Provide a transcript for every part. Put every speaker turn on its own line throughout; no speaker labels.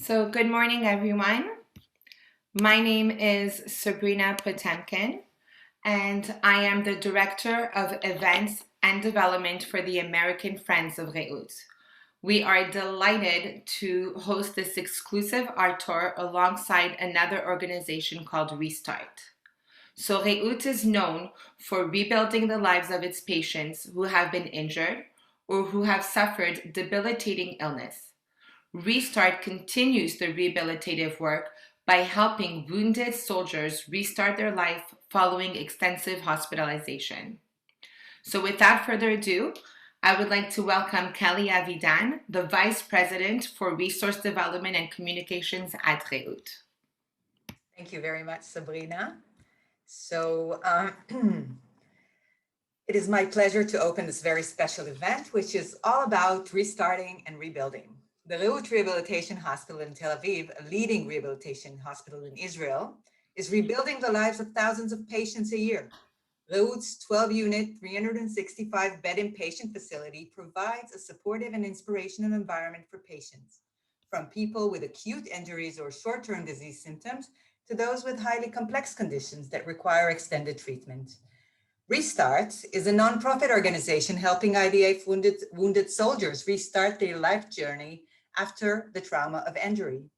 So good morning, everyone. My name is Sabrina Potemkin, and I am the Director of Events and Development for the American Friends of Reuth. We are delighted to host this exclusive art tour alongside another organization called Restart. So Reuth is known for rebuilding the lives of its patients who have been injured or who have suffered debilitating illness. Restart continues the rehabilitative work by helping wounded soldiers restart their life following extensive hospitalization. So without further ado, I would like to welcome Kelly Avidan, the Vice President for Resource Development and Communications at Reuth.
Thank you very much, Sabrina. So it is my pleasure to open this very special event, which is all about restarting and rebuilding. The Reuth Rehabilitation Hospital in Tel Aviv, a leading rehabilitation hospital in Israel, is rebuilding the lives of thousands of patients a year. Reuth's 12-unit, 365-bed inpatient facility provides a supportive and inspirational environment for patients, from people with acute injuries or short-term disease symptoms to those with highly complex conditions that require extended treatment. Restart is a nonprofit organization helping IDF wounded soldiers restart their life journey after the trauma of injury.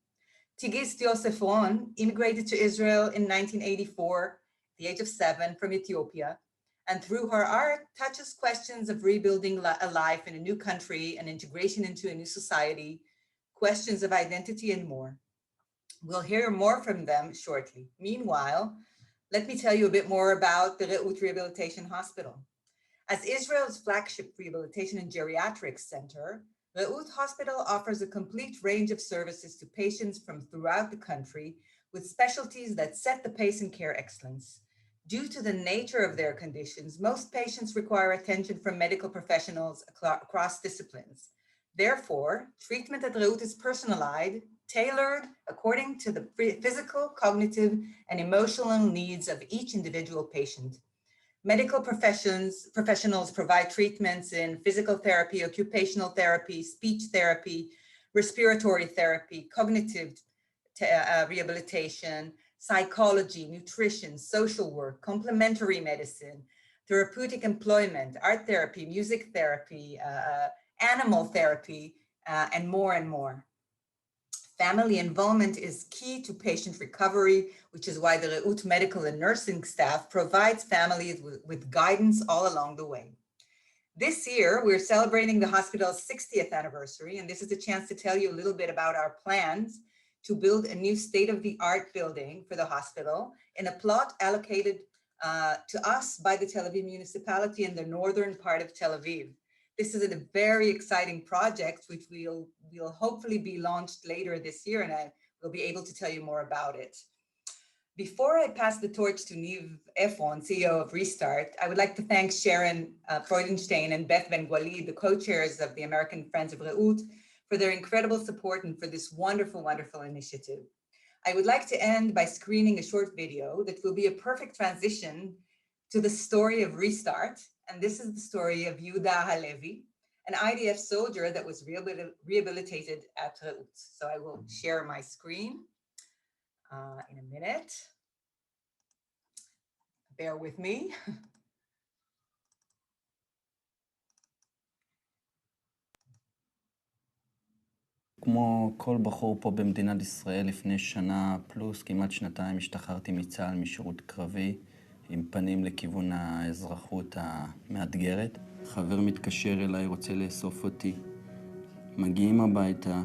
Tigist Yoseph Ron immigrated to Israel in 1984, at the age of 7, from Ethiopia, and through her art touches questions of rebuilding a life in a new country and integration into a new society, questions of identity, and more. We'll hear more from them shortly. Meanwhile, let me tell you a bit more about the Reuth Rehabilitation Hospital. As Israel's flagship rehabilitation and geriatrics center, Reuth Hospital offers a complete range of services to patients from throughout the country with specialties that set the pace in care excellence. Due to the nature of their conditions, most patients require attention from medical professionals across disciplines. Therefore, treatment at Reuth is personalized, tailored according to the physical, cognitive, and emotional needs of each individual patient. Medical professionals provide treatments in physical therapy, occupational therapy, speech therapy, respiratory therapy, cognitive rehabilitation, psychology, nutrition, social work, complementary medicine, therapeutic employment, art therapy, music therapy, animal therapy, and more and more. Family involvement is key to patient recovery, which is why the Reuth medical and nursing staff provides families with guidance all along the way. This year, we're celebrating the hospital's 60th anniversary, and this is a chance to tell you a little bit about our plans to build a new state-of-the-art building for the hospital in a plot allocated to us by the Tel Aviv municipality in the northern part of Tel Aviv. This is a very exciting project, which will hopefully be launched later this year, and I will be able to tell you more about it. Before I pass the torch to Niv Efron, CEO of Restart, I would like to thank Sharon Freudenstein and Beth Ben-Guali, the co-chairs of the American Friends of Reuth, for their incredible support and for this wonderful, wonderful initiative. I would like to end by screening a short video that will be a perfect transition to the story of Restart. And this is the story of Yehuda Halevi, an IDF soldier that was rehabilitated at Reuth. So I will share my screen in a minute. Bear with me.
כמו כל בחור פה במדינת ישראל, לפני שנה פלוס, כמעט שנתיים, השתחררתי מצה"ל משירות קרבי, עם פנים לכיוון האזרחות המאתגרת. חבר מתקשר אליי, רוצה לאסוף אותי. מגיעים הביתה,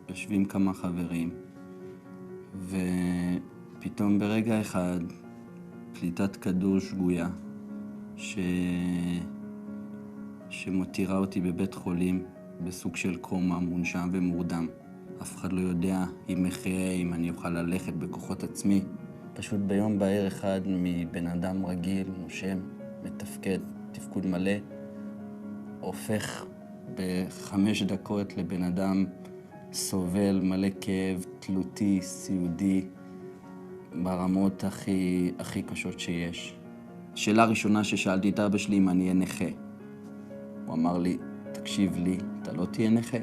יושבים כמה חברים, ופתאום ברגע אחד, פליטת כדור שגויה, שמותירה אותי בבית חולים, בסוג של קומה, מונשם ומורדם. אף אחד לא יודע אם אחיה, אם אני אוכל ללכת בכוחות עצמי. פשוט ביום בהיר אחד מבן אדם רגיל, נושם, מתפקד, תפקוד מלא, הופך ב5 דקות לבן אדם סובל, מלא כאב, תלותי, סיעודי, ברמות הכי קשות שיש. שאלה ראשונה ששאלתי את אבא שלי אם אני אהיה נכה. הוא אמר לי, תקשיב לי, אתה לא תהיה נכה.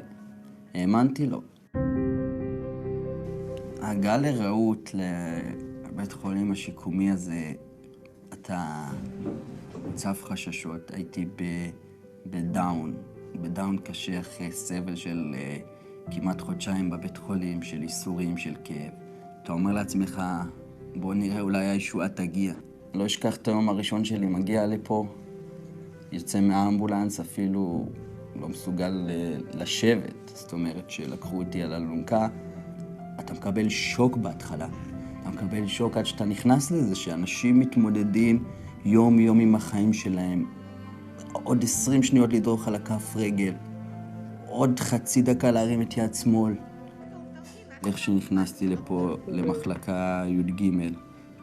האמנתי לו. ההגעה לרעות, לבית חולים השיקומי הזה, אתה מוצף חששות. הייתי בדאון קשה אחרי סבל של כמעט חודשיים בבית חולים, של איסורים, של כאב. אתה אומר לעצמך, בוא נראה, אולי הישועה תגיע. לא אשכח את היום הראשון שלי, מגיע לפה, יוצא מהאמבולנס, אפילו לא מסוגל לשבת. זאת אומרת שלקחו אותי על אלונקה. אתה מקבל שוק בהתחלה. אתה מקבל שוק עד שאתה נכנס לזה, שאנשים מתמודדים יום-יום עם החיים שלהם. עוד 20 שניות לדרוך על הכף רגל. עוד חצי דקה להרים את יד שמאל. איך שנכנסתי לפה למחלקה י"ג,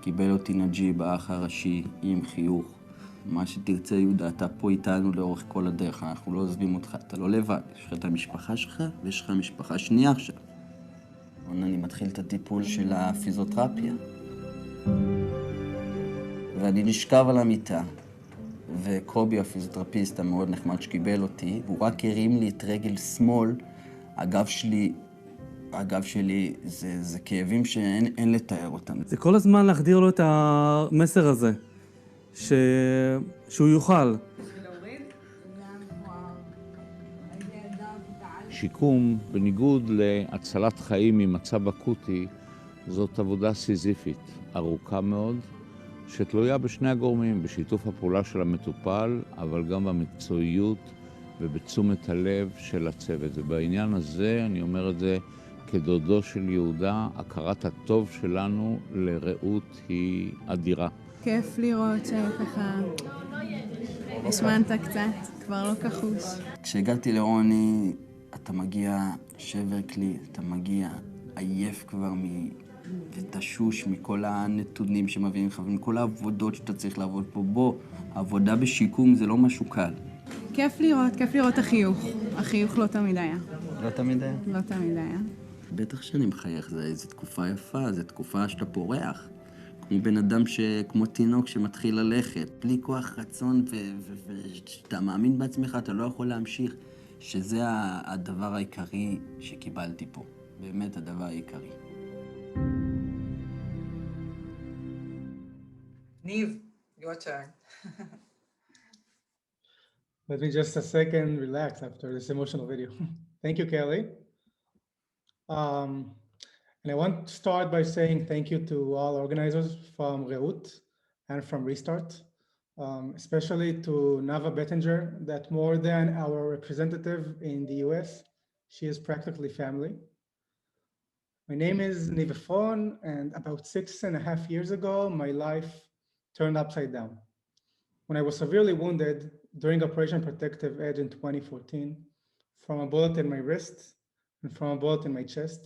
קיבל אותי נג'יב, האח הראשי, עם חיוך. מה שתרצה יהודה, אתה פה איתנו לאורך כל הדרך, אנחנו לא עוזבים אותך, אתה לא לבד. יש לך את המשפחה שלך ויש לך משפחה שנייה עכשיו. אני מתחיל את הטיפול של הפיזיותרפיה. ואני נשכב על המיטה, וקובי, הפיזיותרפיסט המאוד נחמד שקיבל אותי, הוא רק הרים לי את רגל שמאל. הגב שלי זה כאבים שאין לתאר אותם.
זה כל הזמן להחדיר לו את המסר הזה, שהוא יוכל.
שיקום, בניגוד להצלת חיים ממצב אקוטי, זאת עבודה סיזיפית, ארוכה מאוד, שתלויה בשני הגורמים, בשיתוף הפעולה של המטופל, אבל גם במקצועיות ובתשומת הלב של הצוות. ובעניין הזה, אני אומר את זה כדודו של יהודה, הכרת הטוב שלנו לרעות היא אדירה.
כיף לראות שככה השמנת קצת, כבר לא כחוש.
כשהגעתי לרוני, אתה מגיע שבר כלי, אתה מגיע עייף כבר ותשוש מכל הנתונים שמביאים לך, ומכל העבודות שאתה צריך לעבוד פה. בוא, העבודה בשיקום זה לא משהו קל.
כיף לראות החיוך. החיוך לא תמיד היה.
לא תמיד היה?
לא תמיד היה.
בטח שאני מחייך, זו תקופה יפה, זו תקופה שאתה פורח. כמו בן אדם כמו תינוק שמתחיל ללכת, בלי כוח רצון, ושאתה מאמין בעצמך, אתה לא יכול להמשיך. שזה הדבר העיקרי שקיבלתי פה. באמת הדבר העיקרי.
Niv, your turn.
Let me just a second relax after this emotional video. Thank you, Kelly. And I want to start by saying thank you to all organizers from Reuth and from Restart, especially to Nava Bettinger, that more than our representative in the US, she is practically family. My name is Niv Ron, and about 6.5 years ago, my life turned upside down. When I was severely wounded during Operation Protective Edge in 2014, from a bullet in my wrist and from a bullet in my chest.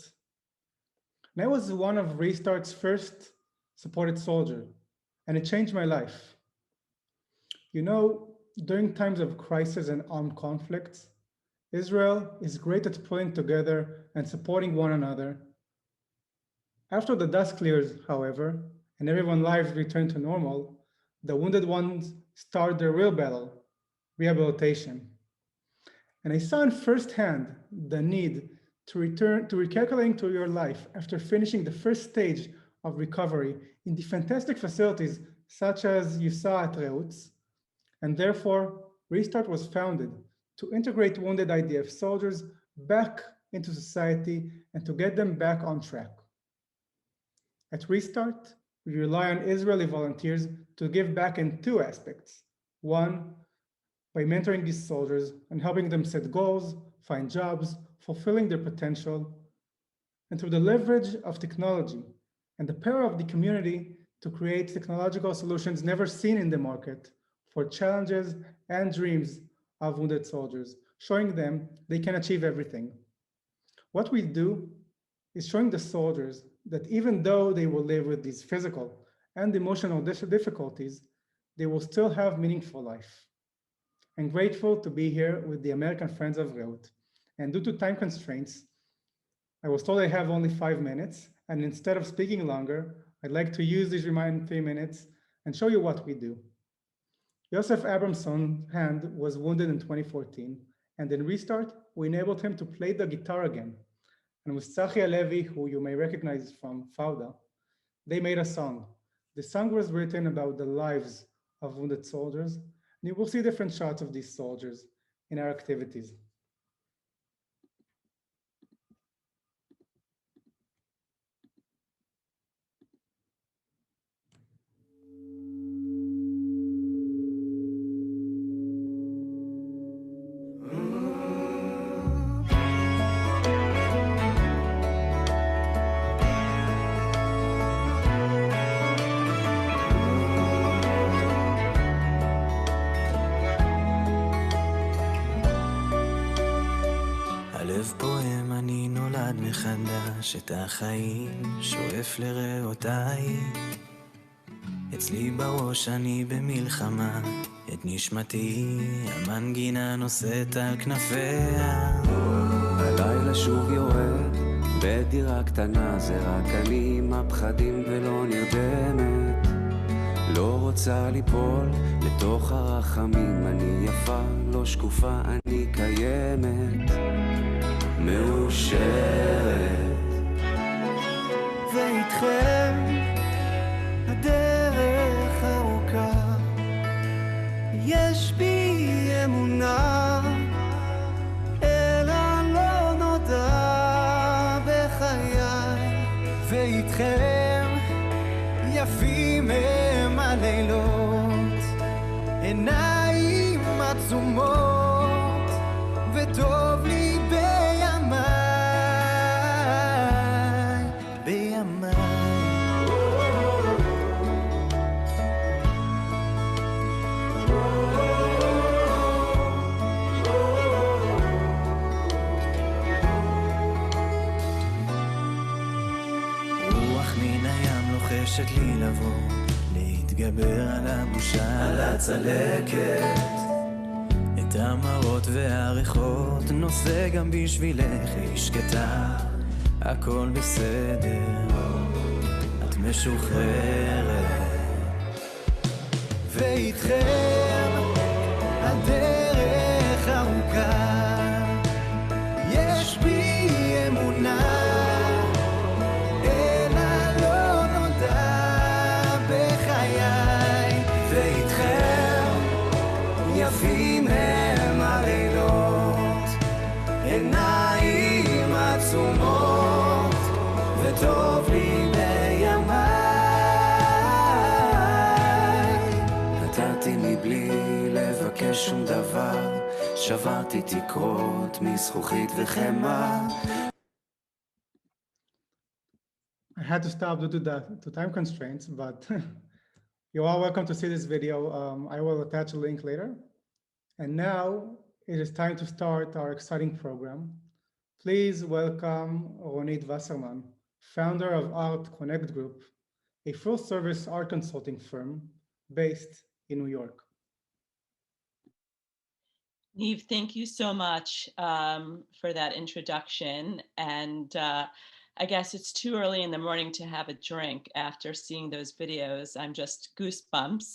And I was one of Restart's first supported soldiers, and it changed my life. You know, during times of crisis and armed conflicts, Israel is great at pulling together and supporting one another. After the dust clears, however, and everyone's lives return to normal, the wounded ones start their real battle, rehabilitation. And I saw firsthand the need to return to recalculating to your life after finishing the first stage of recovery in the fantastic facilities such as you saw at Reuth. And therefore, Restart was founded to integrate wounded IDF soldiers back into society and to get them back on track. At Restart, we rely on Israeli volunteers to give back in two aspects. One, by mentoring these soldiers and helping them set goals, find jobs, fulfilling their potential, and through the leverage of technology and the power of the community to create technological solutions never seen in the market for challenges and dreams of wounded soldiers, showing them they can achieve everything. What we do is showing the soldiers that even though they will live with these physical and emotional difficulties, they will still have meaningful life. I'm grateful to be here with the American Friends of Reuth. And due to time constraints, I was told I have only 5 minutes, and instead of speaking longer, I'd like to use these remaining 3 minutes and show you what we do. Yosef Abramson's hand was wounded in 2014, and in Restart, we enabled him to play the guitar again. and with Tzachi Alevi, who you may recognize from Fauda, they made a song. The song was written about the lives of wounded soldiers, and you will see different shots of these soldiers in our activities.
הלב פועם, אני נולד מחדש, את החיים שואף לריאותיי. אצלי בראש אני במלחמה, את נשמתי המנגינה נושאת על כנפיה.
הלילה שוב יורד בדירה קטנה, זה רק אני עם הפחדים ולא נרדמת. לא רוצה ליפול לתוך הרחמים, אני יפה, לא שקופה, אני קיימת, מאושרת.
ואיתכם הדרך ארוכה, יש בי אמונה אל הלא נודע בחיי. ואיתכם יפים הם הלילות, עיניים עצומות, וטוב לי בימיי, בימיי. רוח מן הים לוחשת לי לבוא, להתגבר על הבושה, על הצלקת. את המראות והריחות נושא גם בשבילך, היא שקטה, הכל בסדר, את משוחררת. ואיתכם הדרך ארוכה, יש בי אמונה אל הלא נודע בחיי. ואיתכם יפים הם הלילות, עיניים עצומות, וטוב לי בימיי.
נתתי מבלי לבקש שום דבר, שברתי תקרות מזכוכית וחמה.
I had to stop due to time constraints, but you're all welcome to see this video. I will attach a link later. And now it is time to start our exciting program. Please welcome Ronnit Vasserman, founder of Art Connect Group, a full-service art consulting firm based in New York.
Neve, thank you so much for that introduction. And I guess it's too early in the morning to have a drink after seeing those videos. I'm just goosebumps.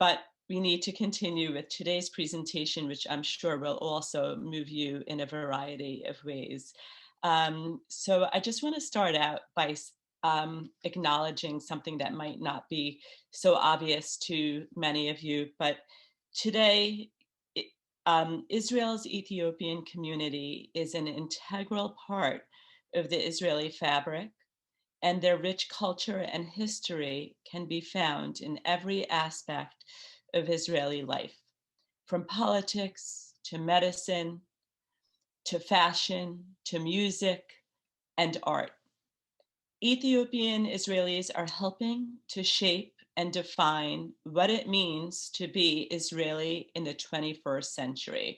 But we need to continue with today's presentation, which I'm sure will also move you in a variety of ways. So I just want to start out by acknowledging something that might not be so obvious to many of you, but today, Israel's Ethiopian community is an integral part of the Israeli fabric, and their rich culture and history can be found in every aspect of Israeli life, from politics to medicine, to fashion, to music and art. Ethiopian Israelis are helping to shape and define what it means to be Israeli in the 21st century.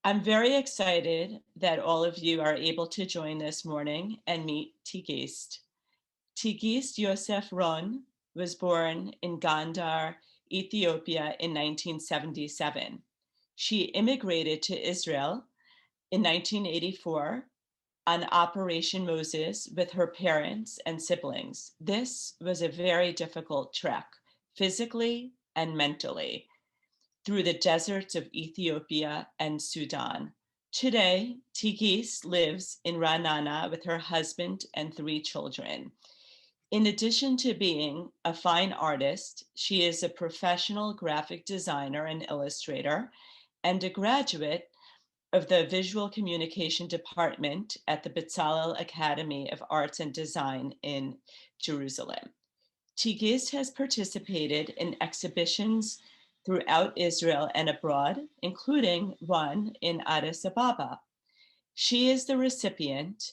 I'm very excited that all of you are able to join this morning and meet Tigist. Tigist Yoseph Ron was born in Gondar, Ethiopia in 1977. She immigrated to Israel in 1984 on Operation Moses with her parents and siblings. This was a very difficult trek, physically and mentally, through the deserts of Ethiopia and Sudan Today, Tigist lives in Ra'anana with her husband and 3 children. In addition to being a fine artist, she is a professional graphic designer and illustrator and a graduate of the Visual Communication Department at the Bezalel Academy of Arts and Design in Jerusalem. Tigist has participated in exhibitions throughout Israel and abroad, including one in Addis Ababa. She is the recipient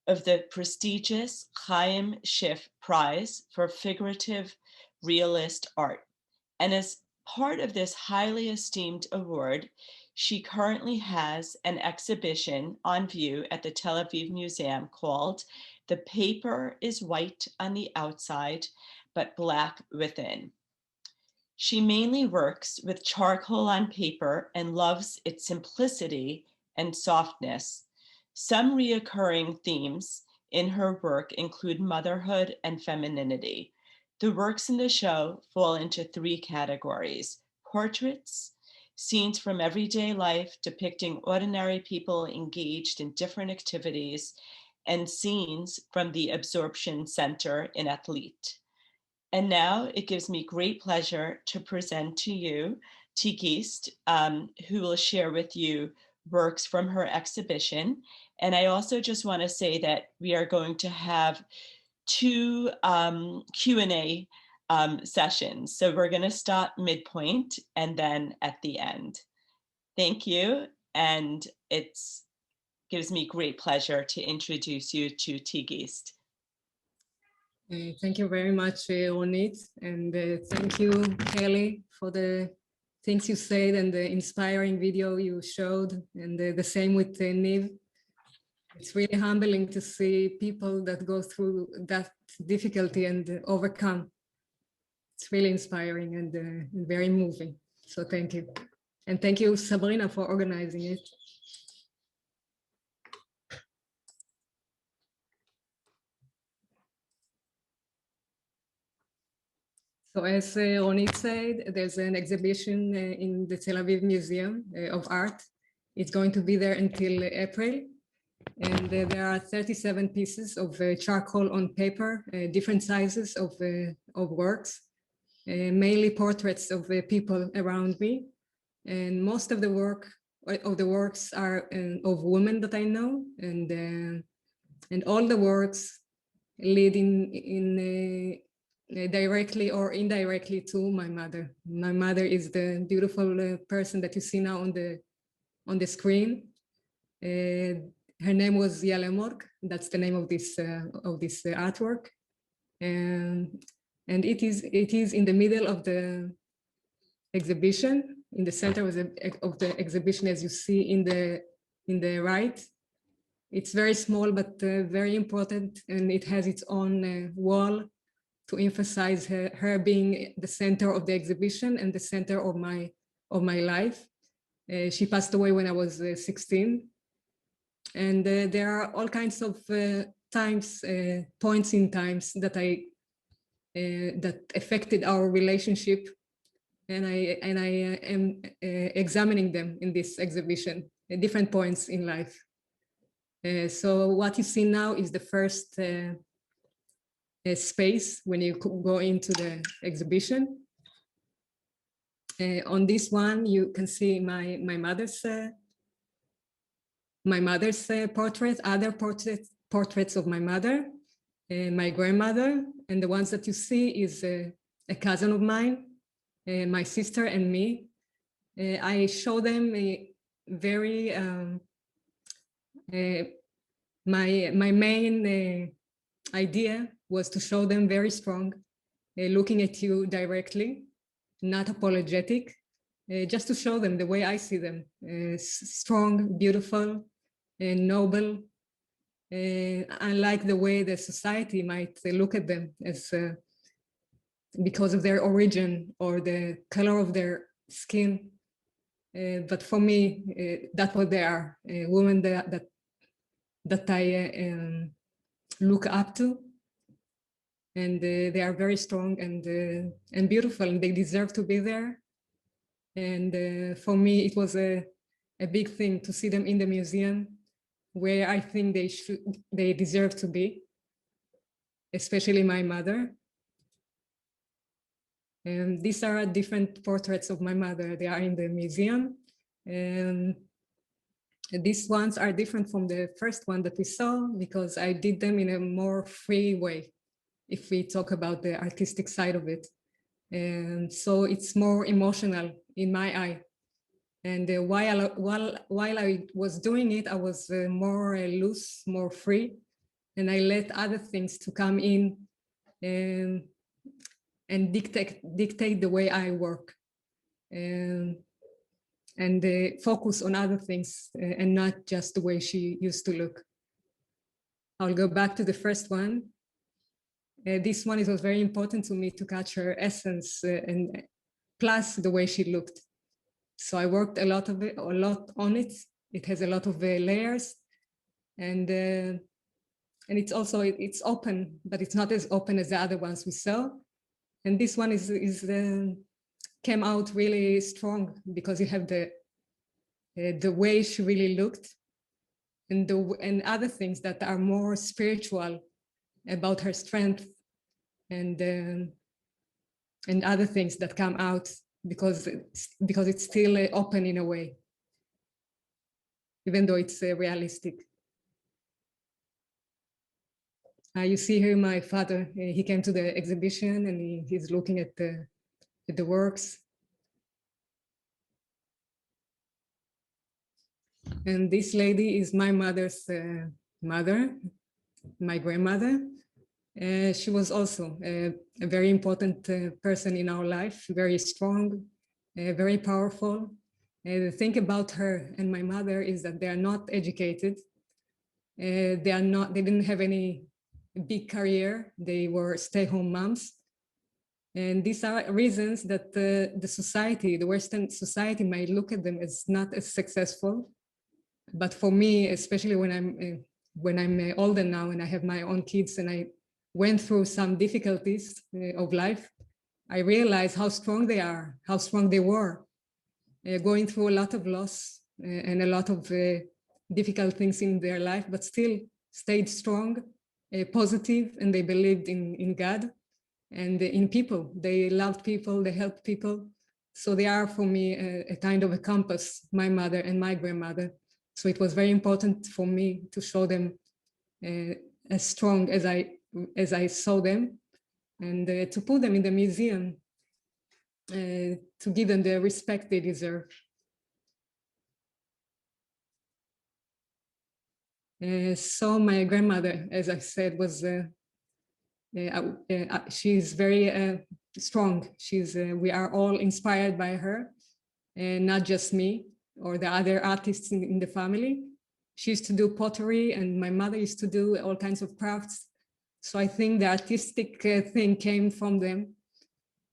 of the prestigious Chaim Schiff Prize for Figurative Realist Art. And as part of this highly esteemed award, she currently has an exhibition on view at the Tel Aviv Museum called "The Paper is White on the Outside, but Black Within." She mainly works with charcoal on paper and loves its simplicity and softness. Some reoccurring themes in her work include motherhood and femininity. The works in the show fall into 3 categories: portraits, scenes from everyday life depicting ordinary people engaged in different activities, and scenes from the Absorption Center in Athlete. And now it gives me great pleasure to present to you Tigist, who will share with you works from her exhibition. And I also just want to say that we are going to have 2 Q&A sessions. So we're going to start midpoint and then at the end. Thank you. And it gives me great pleasure to introduce you to Tigist.
Thank you very much, Ronnit, and thank you, Kelly, for the things you said and the inspiring video you showed, and the same with Niv. It's really humbling to see people that go through that difficulty and overcome. It's really inspiring and very moving. So thank you. And thank you, Sabrina, for organizing it. So as Ronnit said, there's an exhibition in the Tel Aviv Museum of Art. It's going to be there until April. And there are 37 pieces of charcoal on paper, different sizes of works, mainly portraits of people around me. And most of the works are of women that I know, and all the works lead in directly or indirectly to my mother. My mother is the beautiful person that you see now on the screen. Her name was Yale Mork. That's the name of this artwork, and it is in the middle of the exhibition, in the center of the exhibition, as you see in the right. It's very small but very important, and it has its own wall to emphasize her being the center of the exhibition and the center of my life. She passed away when I was 16. And there are all kinds of points in times that that affected our relationship, and I am examining them in this exhibition at different points in life. So what you see now is the first space when you go into the exhibition. On this one, you can see my mother's portrait, other portraits of my mother, my grandmother, and the ones that you see is a cousin of mine, my sister and me. I show them very, my main idea was to show them very strong, looking at you directly, not apologetic, just to show them the way I see them, strong, beautiful, noble, unlike the way the society might look at them as because of their origin or the color of their skin. But for me, that's what they are, women that I look up to. And they are very strong and beautiful, and they deserve to be there. And for me, it was a a big thing to see them in the museum, where I think they deserve to be, especially my mother. And these are different portraits of my mother. They are in the museum. And these ones are different from the first one that we saw because I did them in a more free way, if we talk about the artistic side of it. And so it's more emotional in my eye. And while I was doing it, I was more loose, more free, and I let other things to come in and dictate the way I work, and focus on other things and not just the way she used to look. I'll go back to the first one. This one, it was very important to me to catch her essence and plus the way she looked. So I worked a lot on it. It has a lot of layers, and it's also it's open, but it's not as open as the other ones we saw. And this one came out really strong because you have the way she really looked, and other things that are more spiritual about her strength, and other things that come out because it's still open in a way, even though it's realistic. You see here my father, he came to the exhibition and he's looking at the works. And this lady is my mother's mother, my grandmother. She was also a very important person in our life, very strong, very powerful. The thing about her and my mother is that they are not educated. They didn't have any big career. They were stay-home moms. And these are reasons that the society, the Western society, might look at them as not as successful. But for me, especially when I'm older now and I have my own kids and I went through some difficulties of life, I realized how strong they are, how strong they were, going through a lot of loss and a lot of difficult things in their life, but still stayed strong, positive, and they believed in God and in people. They loved people, they helped people. So they are for me a kind of a compass, my mother and my grandmother. So it was very important for me to show them as strong as I saw them, and to put them in the museum, to give them the respect they deserve. So my grandmother, as I said, was she's very strong. We are all inspired by her, and not just me or the other artists in the family. She used to do pottery, and my mother used to do all kinds of crafts. So I think the artistic thing came from them.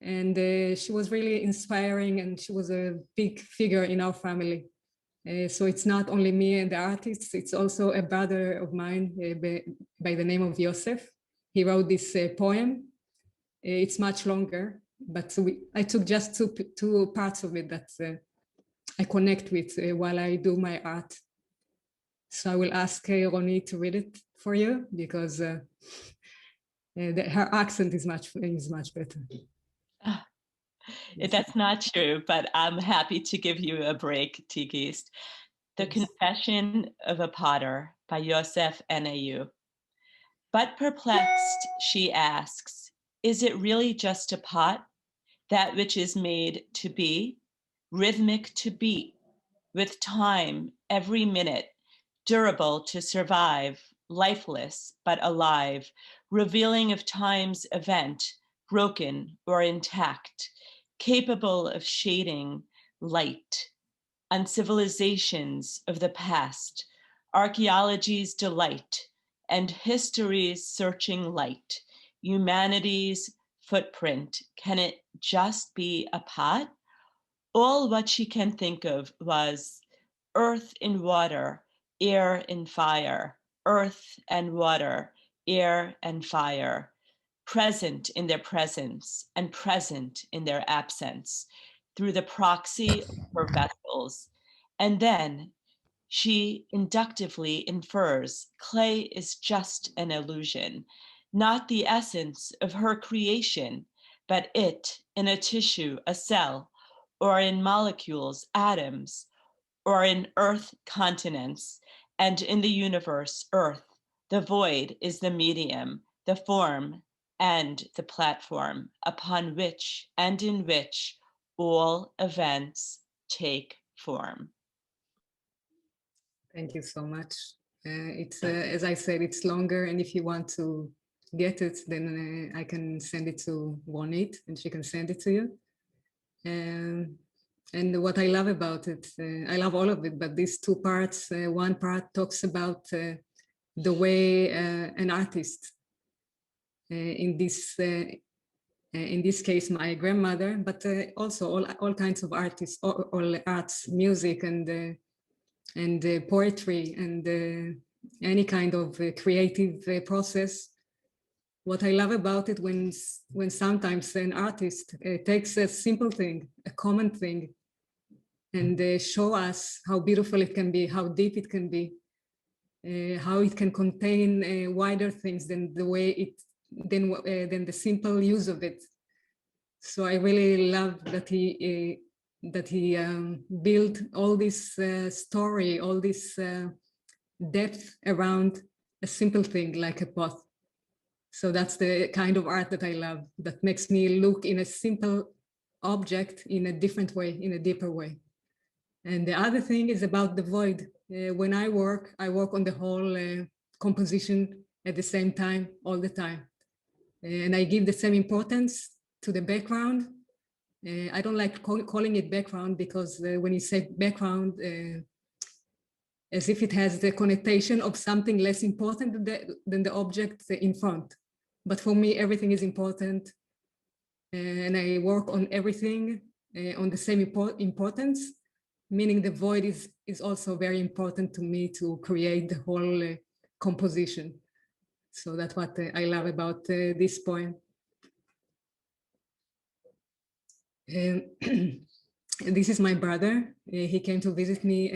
And she was really inspiring, and she was a big figure in our family. So it's not only me and the artists, it's also a brother of mine by the name of Yosef. He wrote this poem. It's much longer, but I took just two parts of it that I connect with while I do my art. So I will ask Ronnit to read it for you because her accent is much better.
That's not true, but I'm happy to give you a break, Tigist. The Confession of a Potter by Yosef N.A.U. But perplexed, she asks, is it really just a pot, that which is made to be, rhythmic to beat, with time every minute, durable to survive, lifeless but alive, revealing of time's event, broken or intact, capable of shading light, on civilizations of the past, archaeology's delight, and history's searching light, humanity's footprint. Can it just be a pot? All what she can think of was earth in water, air in fire, earth and water, air and fire, present in their presence and present in their absence, through the proxy of her vessels, And then she inductively infers clay is just an illusion, not the essence of her creation, but it in a tissue, a cell, or in molecules, atoms, or in earth continents, and in the universe, earth. The void is the medium, the form, and the platform upon which and in which all events take form.
Thank you so much. It's as I said, it's longer, and if you want to get it, then I can send it to Ronnit, and she can send it to you. And what I love about it, I love all of it, but these two parts, one part talks about the way an artist, in this case, my grandmother, but also all kinds of artists, all arts, music, and poetry, and any kind of creative process. What I love about it when sometimes an artist takes a simple thing, a common thing, and show us how beautiful it can be, how deep it can be, how it can contain wider things than the way than the simple use of it. So I really love that he built all this story, all this depth around a simple thing like a pot. So that's the kind of art that I love, that makes me look in a simple object in a different way, in a deeper way. And the other thing is about the void. When I work on the whole composition at the same time, all the time. And I give the same importance to the background. I don't like calling it background because when you say background, as if it has the connotation of something less important than the object in front. But for me, everything is important. And I work on everything on the same importance, meaning the void is also very important to me to create the whole composition. So that's what I love about this poem. This is my brother. He came to visit me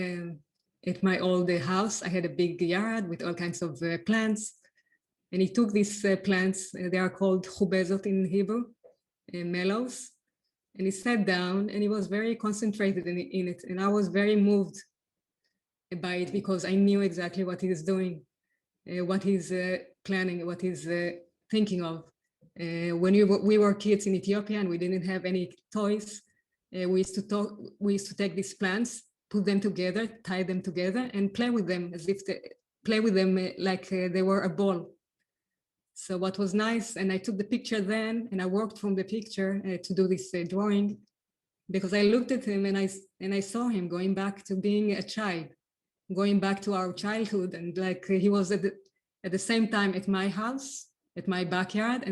at my old house. I had a big yard with all kinds of plants. And he took these plants, they are called chubezot in Hebrew, mellows. And he sat down and he was very concentrated in it. And I was very moved by it because I knew exactly what he is doing, what he's planning, what he's thinking of. When we were kids in Ethiopia and we didn't have any toys, we used to take these plants, put them together, tie them together, and play with them as if play with them like they were a ball. So what was nice, and I took the picture then, and I worked from the picture to do this drawing, because I looked at him and I saw him going back to being a child, going back to our childhood, and like he was at the same time at my house, at my backyard,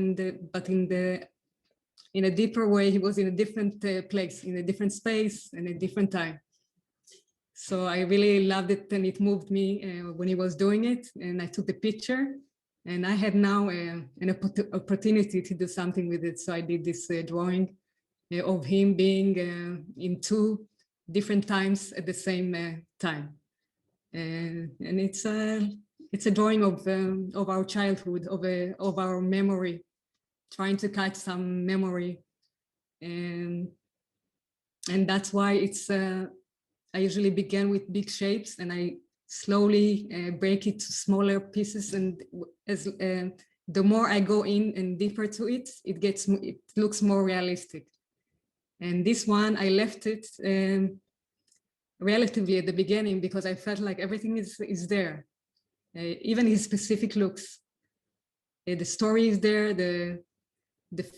but in a deeper way, he was in a different place, in a different space, and a different time. So I really loved it, and it moved me when he was doing it, and I took the picture, and I had now an opportunity to do something with it. So I did this drawing of him being in two different times at the same time, and it's a drawing of our childhood, of our memory, trying to catch some memory, and that's why it's. I usually begin with big shapes, and I slowly break it to smaller pieces, and as the more I go in and deeper to it, it looks more realistic. And this one, I left it relatively at the beginning because I felt like everything is there, even his specific looks. The story is there, the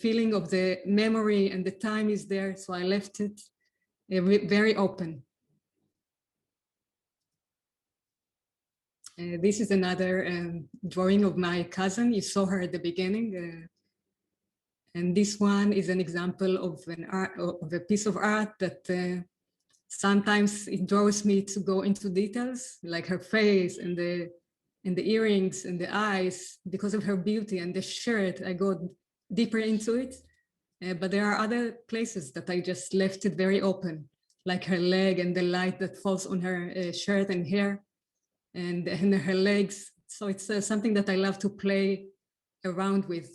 feeling of the memory and the time is there, so I left it very open. This is another drawing of my cousin. You saw her at the beginning. And this one is an example of a piece of art that sometimes it draws me to go into details, like her face and the earrings and the eyes, because of her beauty, and the shirt, I go deeper into it. But there are other places that I just left it very open, like her leg and the light that falls on her shirt and hair and her legs. So it's something that I love to play around with.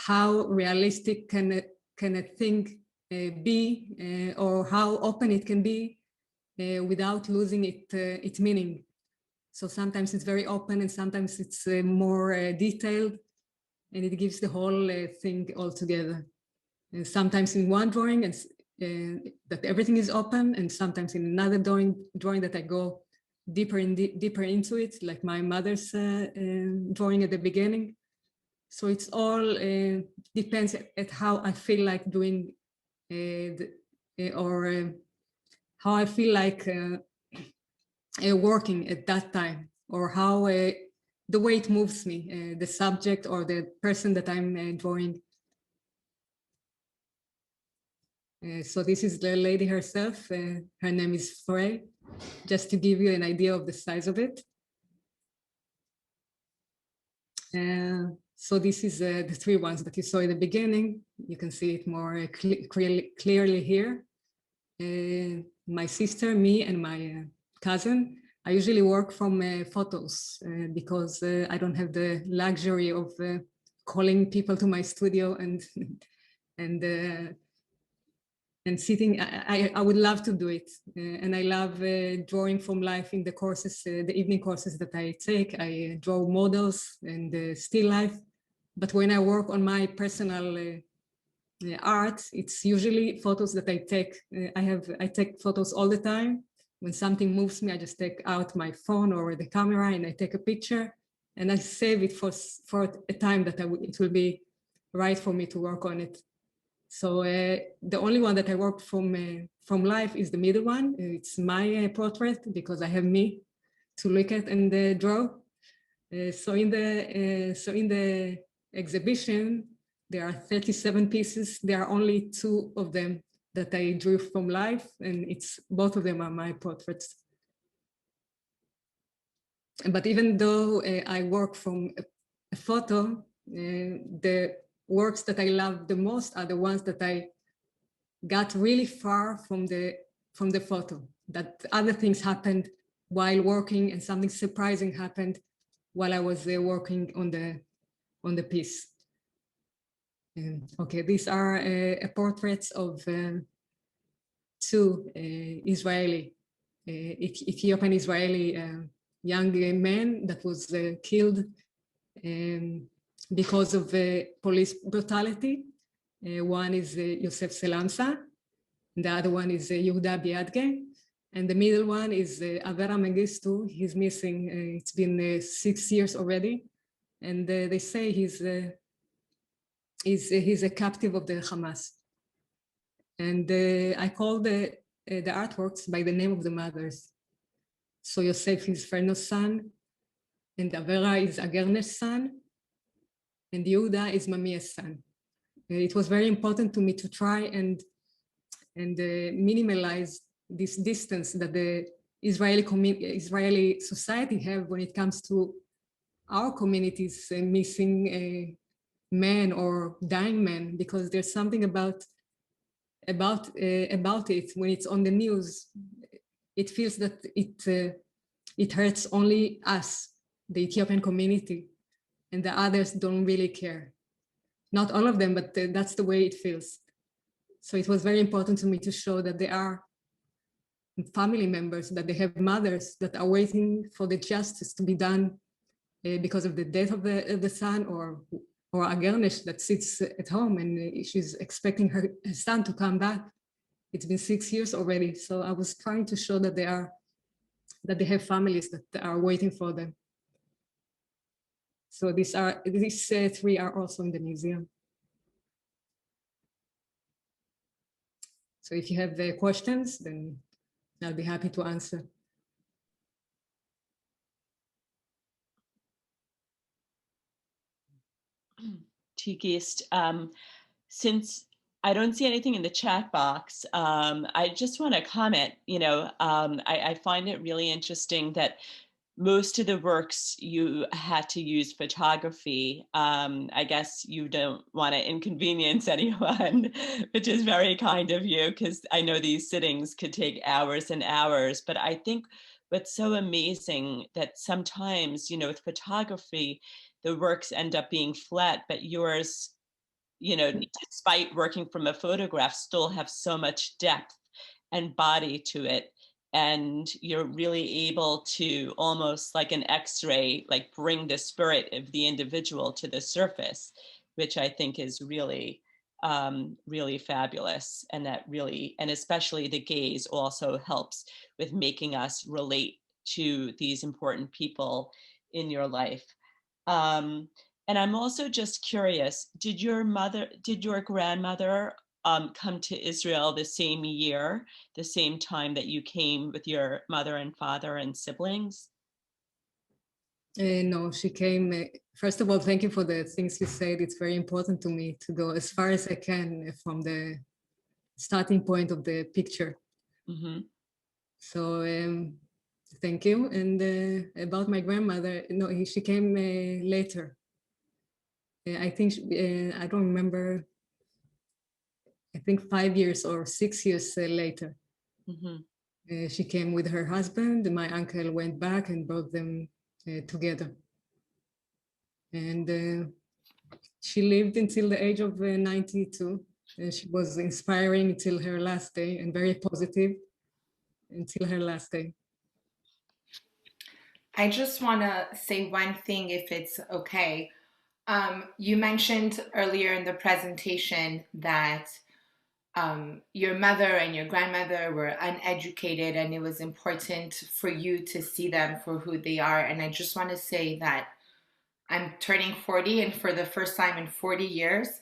How realistic can a thing be, or how open it can be without losing its meaning. So sometimes it's very open and sometimes it's more detailed, and it gives the whole thing all together. And sometimes in one drawing and that everything is open, and sometimes in another drawing that I go deeper into it, like my mother's drawing at the beginning. So it's all depends at how I feel like doing or how I feel like working at that time, or how the way it moves me, the subject or the person that I'm drawing. So this is the lady herself. Her name is Frey, just to give you an idea of the size of it. So this is the three ones that you saw in the beginning. You can see it more clearly here. My sister, me, and my cousin. I usually work from photos because I don't have the luxury of calling people to my studio and sitting. I would love to do it, and I love drawing from life in the courses, the evening courses that I take. I draw models and still life, but when I work on my personal art, it's usually photos that I take. I take photos all the time. When something moves me, I just take out my phone or the camera and I take a picture, and I save it for a time that it will be right for me to work on it. So the only one that I worked from life is the middle one. It's my portrait because I have me to look at and draw. So in the exhibition, there are 37 pieces. There are only 2 of them that I drew from life, and both of them are my portraits. But even though I work from a photo, the works that I love the most are the ones that I got really far from the photo, that other things happened while working and something surprising happened while I was working on the piece. Okay, these are portraits of 2 Ethiopian Israeli young men that was killed because of police brutality. One is Yosef Selamsa, the other one is Yehuda Biadge, and the middle one is Avera Mengistu. He's missing. It's been 6 years already, and they say he's a captive of the Hamas. And I call the artworks by the name of the mothers. So Yosef is Ferno's son, and Avera is Agernesh's son, and Yehuda is Mamia's son. It was very important to me to try and minimalize this distance that the Israeli society have when it comes to our communities missing men or dying men, because there's something about it when it's on the news. It feels that it hurts only us, the Ethiopian community, and the others don't really care. Not all of them, but that's the way it feels. So it was very important to me to show that there are family members, that they have mothers that are waiting for the justice to be done because of the death of the son, or Agernesh that sits at home and she's expecting her son to come back. It's been 6 years already. So I was trying to show that they have families that are waiting for them. So these 3 are also in the museum. So if you have questions, then I'll be happy to answer.
Tigist, since I don't see anything in the chat box, I just want to comment, I find it really interesting that most of the works you had to use photography. I guess you don't want to inconvenience anyone, which is very kind of you, because I know these sittings could take hours and hours. But I think what's so amazing that sometimes, with photography, the works end up being flat, but yours, despite working from a photograph, still have so much depth and body to it. And you're really able to, almost like an X-ray, like bring the spirit of the individual to the surface, which I think is really, really fabulous. And that really, and especially the gaze also helps with making us relate to these important people in your life. And I'm also just curious, did your grandmother come to Israel the same year, the same time that you came with your mother and father and siblings?
No, she came. First of all, thank you for the things you said. It's very important to me to go as far as I can from the starting point of the picture.
Mm-hmm.
So thank you. And about my grandmother, no, she came later. I think, I don't remember, I think 5 years or 6 years later.
Mm-hmm.
She came with her husband. My uncle went back and brought them together. And she lived until the age of 92. She was inspiring until her last day and very positive until her last day.
I just want to say one thing, if it's okay. You mentioned earlier in the presentation that your mother and your grandmother were uneducated, and it was important for you to see them for who they are. And I just want to say that I'm turning 40, and for the first time in 40 years,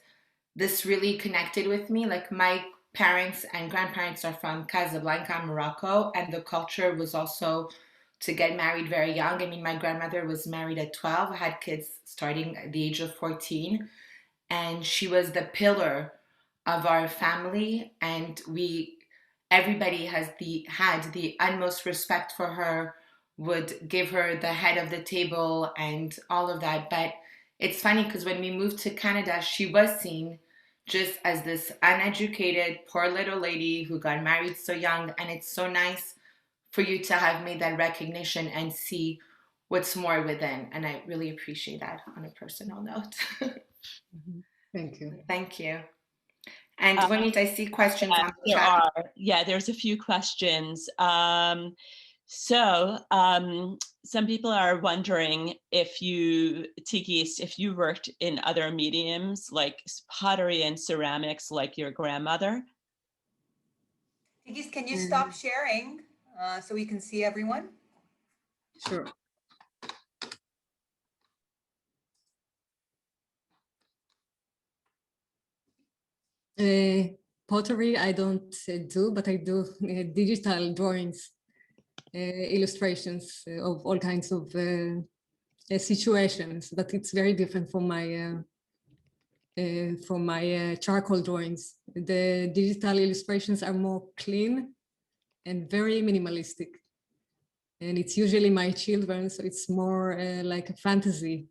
this really connected with me. Like, my parents and grandparents are from Casablanca, Morocco, and the culture was also to get married very young. I mean, my grandmother was married at 12, had kids starting at the age of 14, and she was the pillar of our family, and everybody had the utmost respect for her, would give her the head of the table and all of that. But it's funny because when we moved to Canada, she was seen just as this uneducated, poor little lady who got married so young. And it's so nice for you to have made that recognition and see what's more within. And I really appreciate that on a personal note.
Thank you.
Thank you. And Ronnit, I see questions on the
there
chat.
are. Yeah, there's a few questions. So some people are wondering if you, Tigist, if you worked in other mediums like pottery and ceramics like your grandmother.
Tigist, can you stop sharing so we can see everyone?
Sure. Pottery I don't do, but I do digital drawings, illustrations of all kinds of situations, but it's very different from my charcoal drawings. The digital illustrations are more clean and very minimalistic. And it's usually my children, so it's more like a fantasy,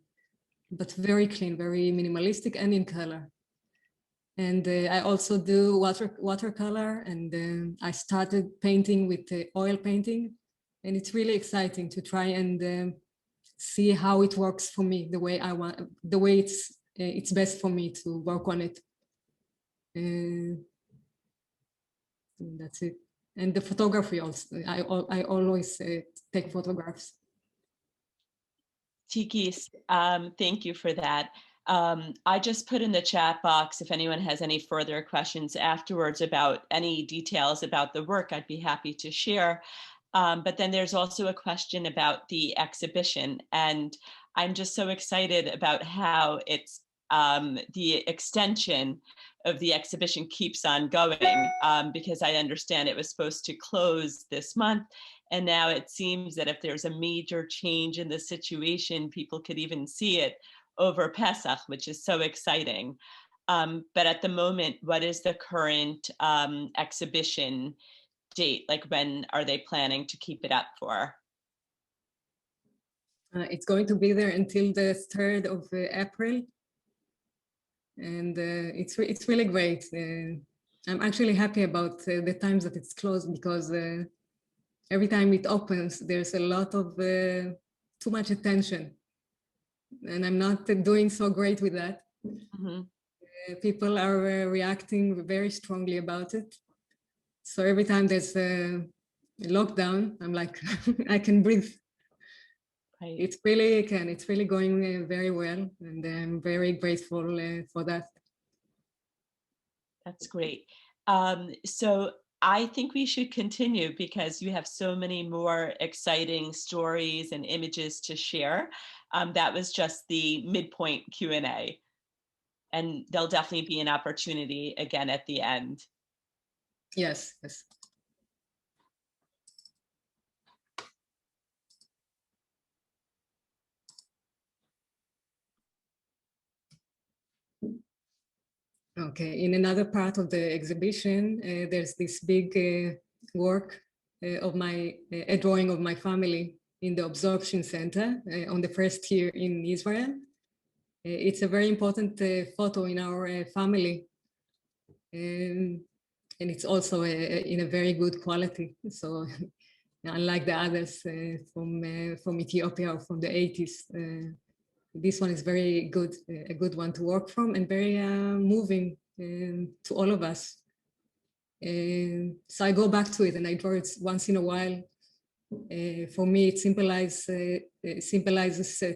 but very clean, very minimalistic and in color. And I also do watercolor, and I started painting with oil painting. And it's really exciting to try and see how it works for me, the way I want, the way it's best for me to work on it. That's it. And the photography also, I always take photographs.
Tigist, thank you for that. I just put in the chat box if anyone has any further questions afterwards about any details about the work, I'd be happy to share. But then there's also a question about the exhibition, and I'm just so excited about how it's the extension of the exhibition keeps on going, because I understand it was supposed to close this month. And now it seems that if there's a major change in the situation, people could even see it over Pesach, which is so exciting. But at the moment, what is the current exhibition date? Like, when are they planning to keep it up for?
It's going to be there until the 3rd of April. And it's really great. I'm actually happy about the times that it's closed, because every time it opens, there's a lot of too much attention. And I'm not doing so great with that.
Mm-hmm.
People are reacting very strongly about it. So every time there's a lockdown, I'm like, I can breathe.
Right.
It's really going very well, and I'm very grateful for that.
That's great. So I think we should continue, because you have so many more exciting stories and images to share. That was just the midpoint Q&A. And there'll definitely be an opportunity again at the end.
Yes, yes. Okay, in another part of the exhibition, there's this big work of a drawing of my family in the absorption center on the first year in Israel. It's a very important photo in our family. And it's also in a very good quality. So unlike the others from Ethiopia or from the 80s, this one is very good, a good one to work from, and very moving to all of us. So I go back to it and I draw it once in a while. For me, it symbolizes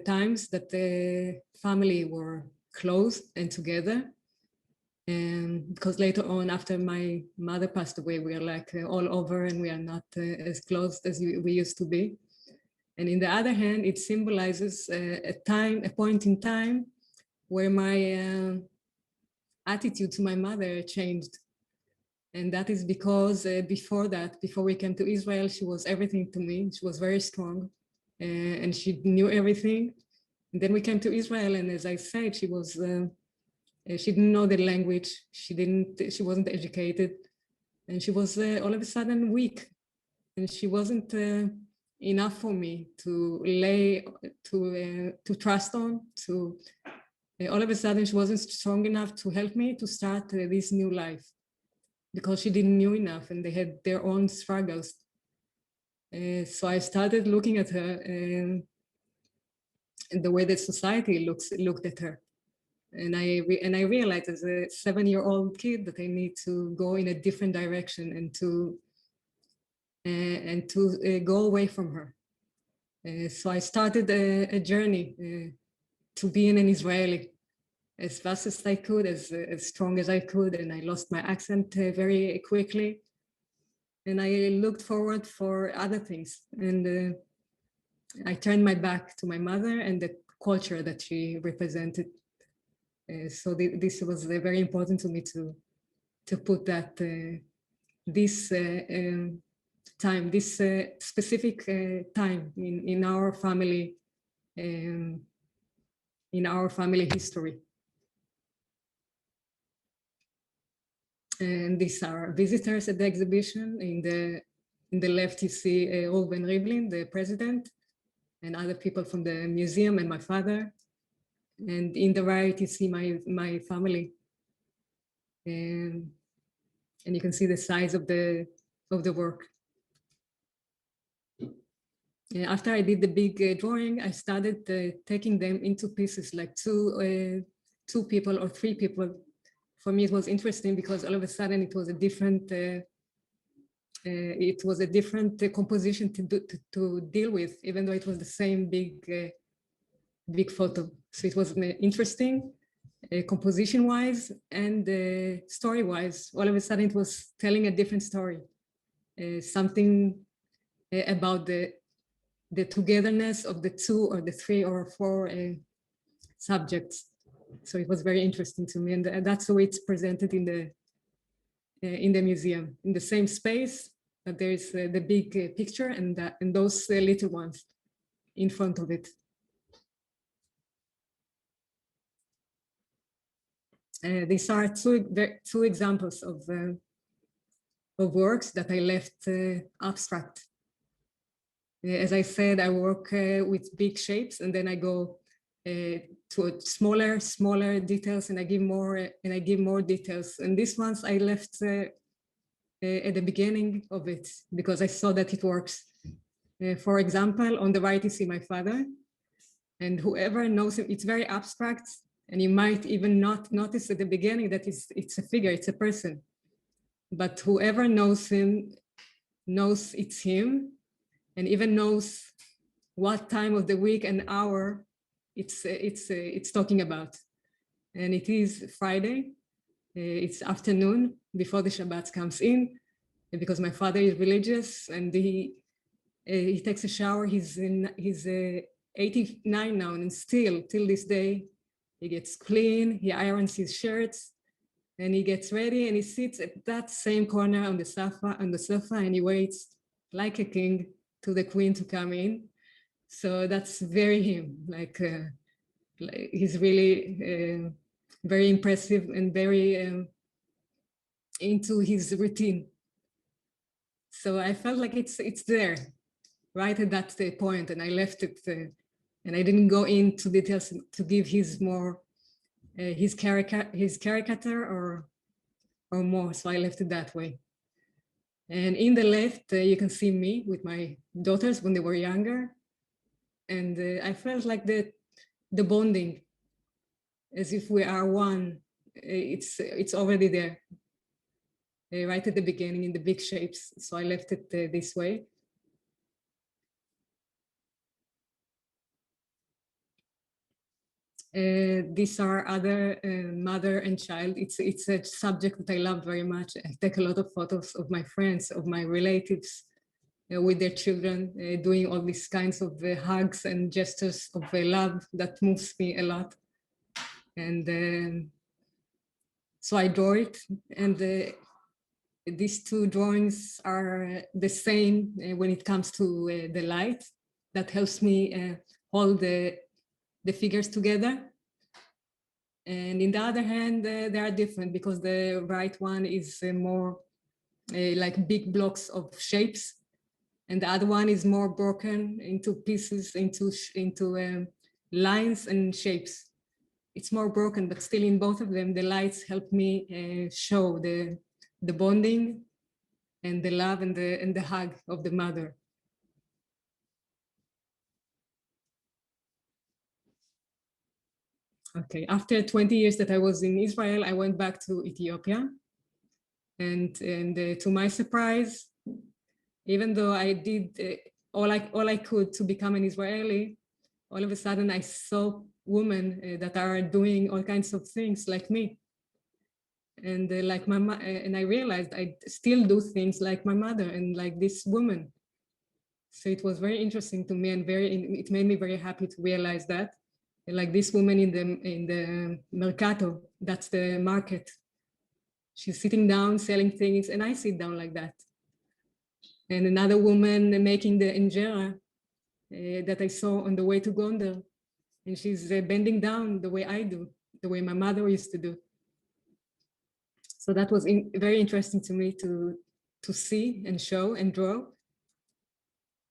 times that the family were close and together. Because later on, after my mother passed away, we are like all over, and we are not as close as we used to be. And in the other hand, it symbolizes a point in time where my attitude to my mother changed. And that is because before we came to Israel, she was everything to me. She was very strong and she knew everything. And then we came to Israel, and as I said, she didn't know the language. She wasn't educated, and she was all of a sudden weak, and she wasn't enough for me to trust on. All of a sudden, she wasn't strong enough to help me to start this new life, because she didn't know enough, and they had their own struggles. So I started looking at her and the way that society looked at her. And I realized as a 7-year-old kid that I need to go in a different direction and to go away from her. So I started a journey to being an Israeli as fast as I could, as strong as I could, and I lost my accent very quickly. And I looked forward for other things, and I turned my back to my mother and the culture that she represented. So this was very important to me to put that this time, this specific time in our family history. And these are visitors at the exhibition. In the left, you see Reuven Rivlin, the president, and other people from the museum, and my father. And in the right, you see my family. And you can see the size of the work. After I did the big drawing, I started taking them into pieces, like two people or 3 people. For me, it was interesting because all of a sudden it was a different composition to deal with, even though it was the same big photo. So it was interesting, composition-wise and story-wise. All of a sudden it was telling a different story, something about the togetherness of the 2 or the 3 or 4 subjects. So it was very interesting to me, and that's the way it's presented in the museum, in the same space. But there is the big picture and those little ones in front of it. These are two examples of works that I left abstract. As I said, I work with big shapes, and then I go to smaller details, and I give more details. And these ones I left at the beginning of it because I saw that it works. For example, on the right you see my father, and whoever knows him, it's very abstract, and you might even not notice at the beginning that it's a figure, it's a person. But whoever knows him knows it's him, and even knows what time of the week and hour it's talking about. And it is Friday. It's afternoon before the Shabbat comes in, and because my father is religious and he takes a shower. He's 89 now, and still till this day he gets clean. He irons his shirts, and he gets ready, and he sits at that same corner on the sofa, and he waits like a king to the queen to come in. So that's very him. Like he's really very impressive and very into his routine. So I felt like it's there, right at that point, and I left it, and I didn't go into details to give his more his caricature or more. So I left it that way. And in the left, you can see me with my daughters when they were younger, and I felt like the bonding, as if we are one. It's already there, right at the beginning in the big shapes. So I left it this way. These are other mother and child. It's a subject that I love very much. I take a lot of photos of my friends, of my relatives with their children, doing all these kinds of hugs and gestures of love that moves me a lot. And so I draw it, and these two drawings are the same when it comes to the light. That helps me hold the figures together. And in the other hand, they are different because the right one is more like big blocks of shapes, and the other one is more broken into pieces, into lines and shapes. It's more broken, but still in both of them, the lights help me show the bonding and the love and the hug of the mother. Okay, after 20 years that I was in Israel, I went back to Ethiopia. And to my surprise, even though I did all I could to become an Israeli, all of a sudden I saw women that are doing all kinds of things like me. And like my and I realized I still do things like my mother and like this woman. So it was very interesting to me, and it made me very happy to realize that. Like this woman in the mercato, that's the market. She's sitting down selling things, and I sit down like that. And another woman making the injera that I saw on the way to Gondar, and she's bending down the way I do, the way my mother used to do. So that was very interesting to me to see and show and draw.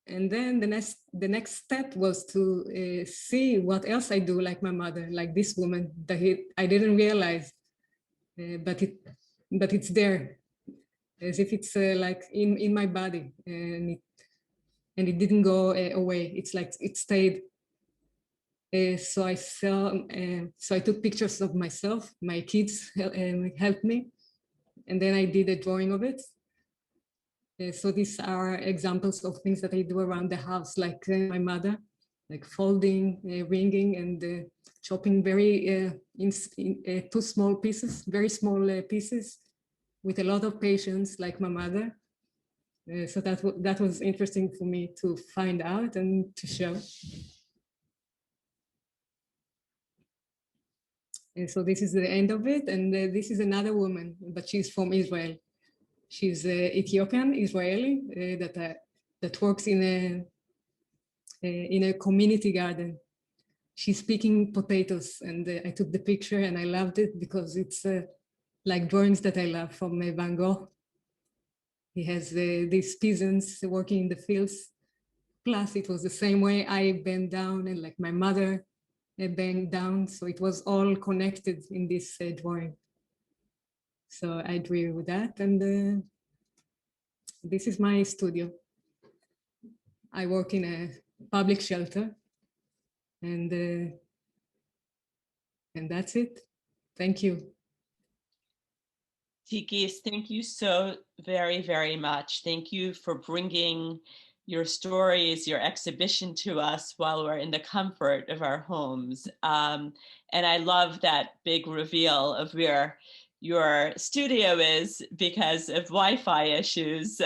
And then the next step was to see what else I do like my mother, like this woman that I didn't realize, but it's there, as if it's like in my body, and it didn't go away. It's like it stayed. So I took pictures of myself. My kids helped me, and then I did a drawing of it. So these are examples of things that I do around the house, like my mother, like folding, ringing, and chopping very in two small pieces, very small pieces, with a lot of patience, like my mother. So that was interesting for me to find out and to show. And so this is the end of it, and this is another woman, but she's from Israel. She's Ethiopian Israeli that works in a community garden. She's picking potatoes, and I took the picture, and I loved it because it's like drawings that I love from Van Gogh. He has these peasants working in the fields, Plus, it was the same way I bent down and like my mother bent down. So it was all connected in this drawing. So I drew with that. And this is my studio. I work in a public shelter. And that's it. Thank you.
Tigist, thank you so very, very much. Thank you for bringing your stories, your exhibition to us while we're in the comfort of our homes. And I love that big reveal of where your studio is because of Wi-Fi issues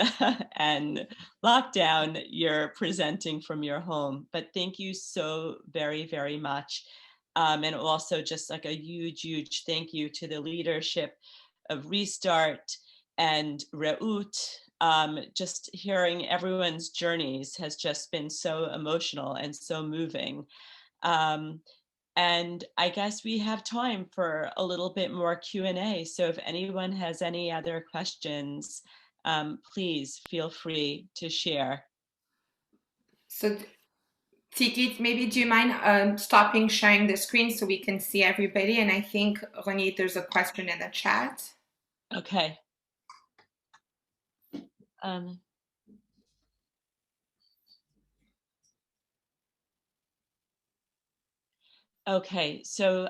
and lockdown. You're presenting from your home. But thank you so very, very much. And also just like a huge, huge thank you to the leadership of Restart and Reuth. Just hearing everyone's journeys has just been so emotional and so moving. And I guess we have time for a little bit more Q&A. So if anyone has any other questions, please feel free to share.
So Tigist, maybe do you mind stopping sharing the screen so we can see everybody? And I think, Ronnit, there's a question in the chat.
Okay. Okay, so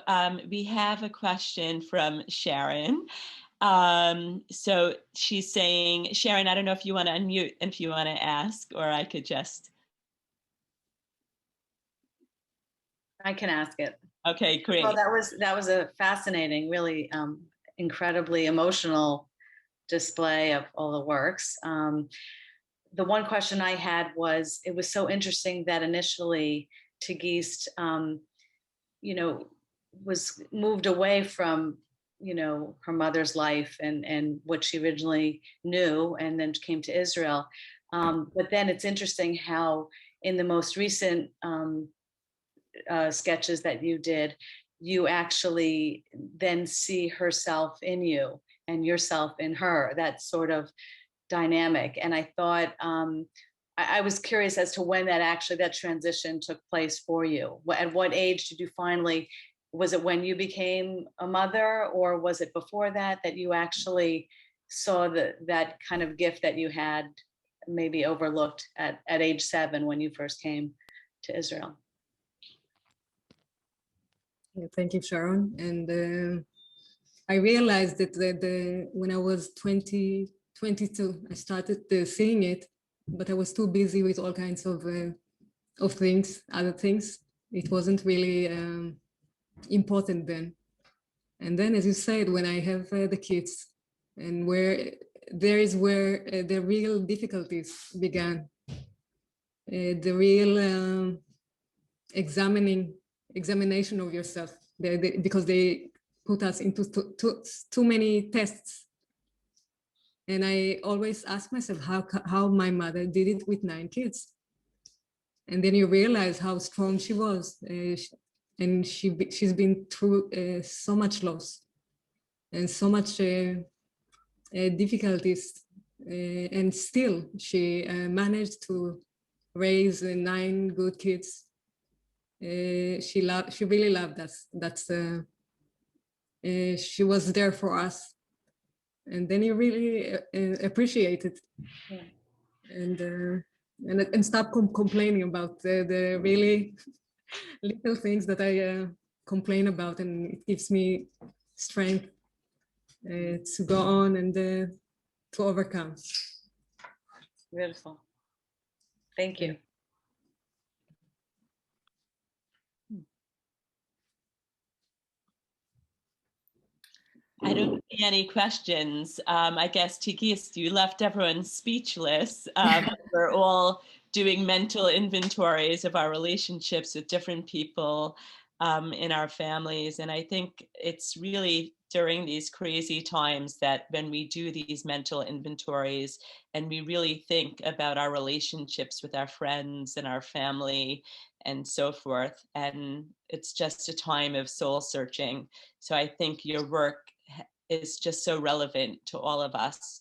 we have a question from Sharon. So she's saying, Sharon, I don't know if you want to unmute, if you want to ask, or I could just.
I can ask it.
Okay, great.
Well, that was a fascinating, really incredibly emotional display of all the works. The one question I had was, it was so interesting that initially Tigist, was moved away from, her mother's life and what she originally knew, and then came to Israel. But then it's interesting how in the most recent sketches that you did, you actually then see herself in you and yourself in her, that sort of dynamic. And I thought, I was curious as to when that transition took place for you. At what age did you finally, was it when you became a mother, or was it before that you actually saw that kind of gift that you had maybe overlooked at age 7 when you first came to Israel?
Thank you, Sharon. And I realized that when I was 22, I started seeing it, but I was too busy with all kinds of things, other things. It wasn't really important then. And then, as you said, when I have the kids, and where the real difficulties began, the real examination of yourself, because they put us into too many tests. And I always ask myself how my mother did it with 9 kids. And then you realize how strong she was. And she's been through so much loss and so much difficulties. And still she managed to raise 9 good kids. She really loved us. She was there for us. And then you really appreciate it. Yeah. And stop complaining about the really little things that I complain about, and it gives me strength to go on and to overcome.
Beautiful. Thank you.
I don't see any questions. I guess, Tigist, you left everyone speechless. We're all doing mental inventories of our relationships with different people in our families. And I think it's really during these crazy times that when we do these mental inventories and we really think about our relationships with our friends and our family and so forth, and it's just a time of soul searching. So I think your work is just so relevant to all of us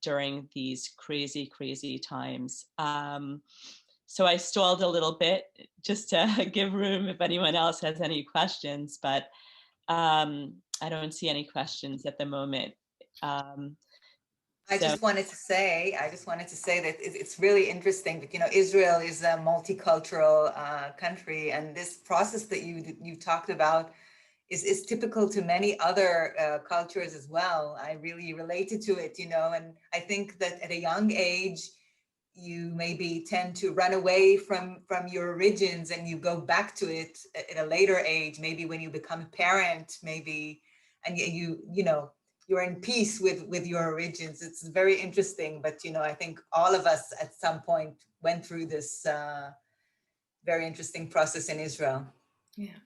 during these crazy, crazy times. So I stalled a little bit just to give room if anyone else has any questions, but I don't see any questions at the moment.
I just wanted to say that it's really interesting that, Israel is a multicultural country, and this process that you talked about is typical to many other cultures as well. I really related to it, and I think that at a young age, you maybe tend to run away from your origins and you go back to it at a later age, maybe when you become a parent, maybe, and you're in peace with your origins. It's very interesting, but I think all of us at some point went through this very interesting process in Israel.
Yeah.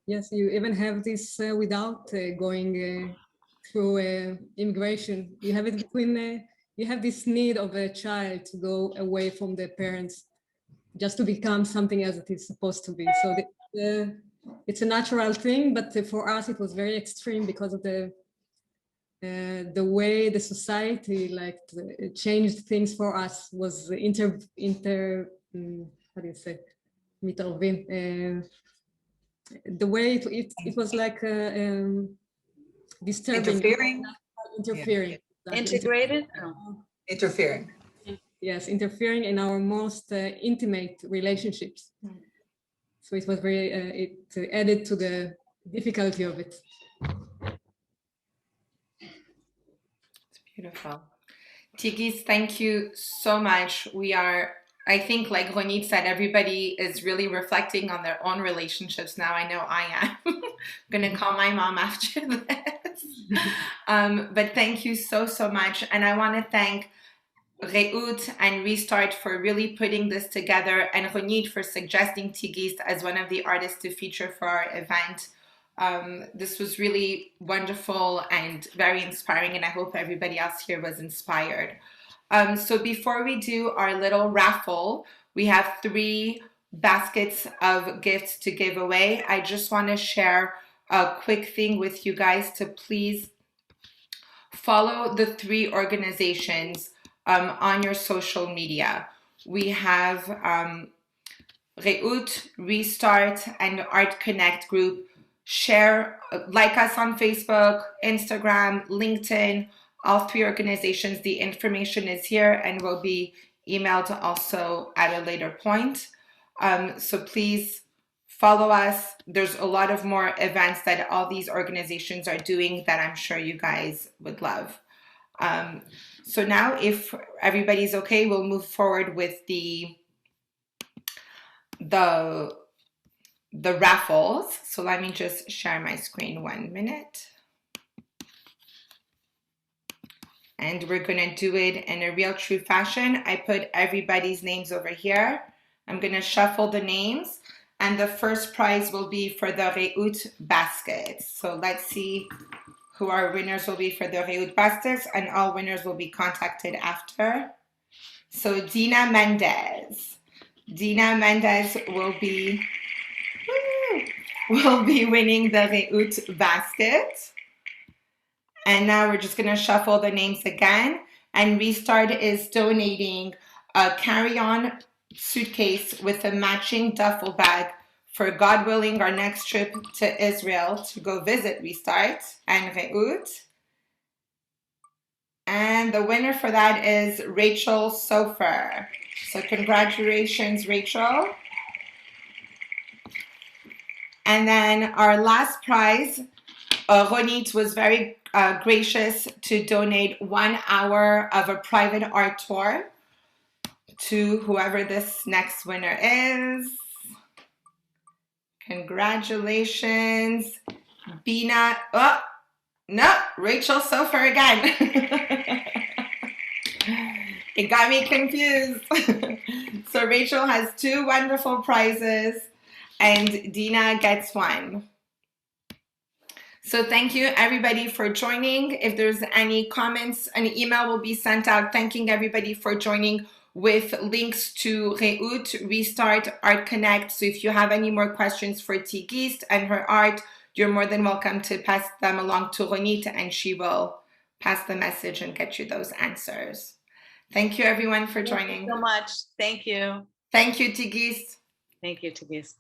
Yes, you even have this without going through immigration. You have it between, you have this need of a child to go away from the parents just to become something as it is supposed to be. So it's a natural thing, but for us it was very extreme because of the way the society changed things for us was how do you say, מתערבים. The way it was like disturbing. Interfering.
Yeah. Integrated?
Interfering.
Yes, interfering in our most intimate relationships. So it was very, it added to the difficulty of it.
It's beautiful. Tigist, thank you so much. I think, like Ronnit said, everybody is really reflecting on their own relationships now. I know I am. I'm going to call my mom after this. But thank you so much. And I want to thank Reuth and Restart for really putting this together, and Ronnit for suggesting Tigist as one of the artists to feature for our event. This was really wonderful and very inspiring, and I hope everybody else here was inspired. So before we do our little raffle, we have 3 baskets of gifts to give away. I just want to share a quick thing with you guys to please follow the 3 organizations on your social media. We have Reuth, Restart, and Art Connect group. Like us on Facebook, Instagram, LinkedIn, all 3 organizations. The information is here and will be emailed also at a later point. So please follow us. There's a lot of more events that all these organizations are doing that I'm sure you guys would love. So now, if everybody's okay, we'll move forward with the raffles. So let me just share my screen 1 minute. And we're going to do it in a real true fashion. I put everybody's names over here. I'm going to shuffle the names. And the first prize will be for the Reuth baskets. So let's see who our winners will be for the Reuth baskets. And all winners will be contacted after. So Dina Mendez. Dina Mendez will be winning the Reuth basket. And now we're just going to shuffle the names again. And Restart is donating a carry-on suitcase with a matching duffel bag for, God willing, our next trip to Israel to go visit Restart and Reuth. And the winner for that is Rachel Sofer. So congratulations, Rachel. And then our last prize, Ronnit was very gracious to donate 1 hour of a private art tour to whoever this next winner is. Congratulations, Bina. Oh, no, Rachel Sofer again. It got me confused. So Rachel has 2 wonderful prizes and Dina gets 1. So thank you everybody for joining. If there's any comments, an email will be sent out thanking everybody for joining with links to Reuth, Restart, Art Connect. So if you have any more questions for Tigist and her art, you're more than welcome to pass them along to Ronnit and she will pass the message and get you those answers. Thank you everyone for
Thank you
joining.
so much. Thank you.
Thank you, Tigist.
Thank you, Tigist.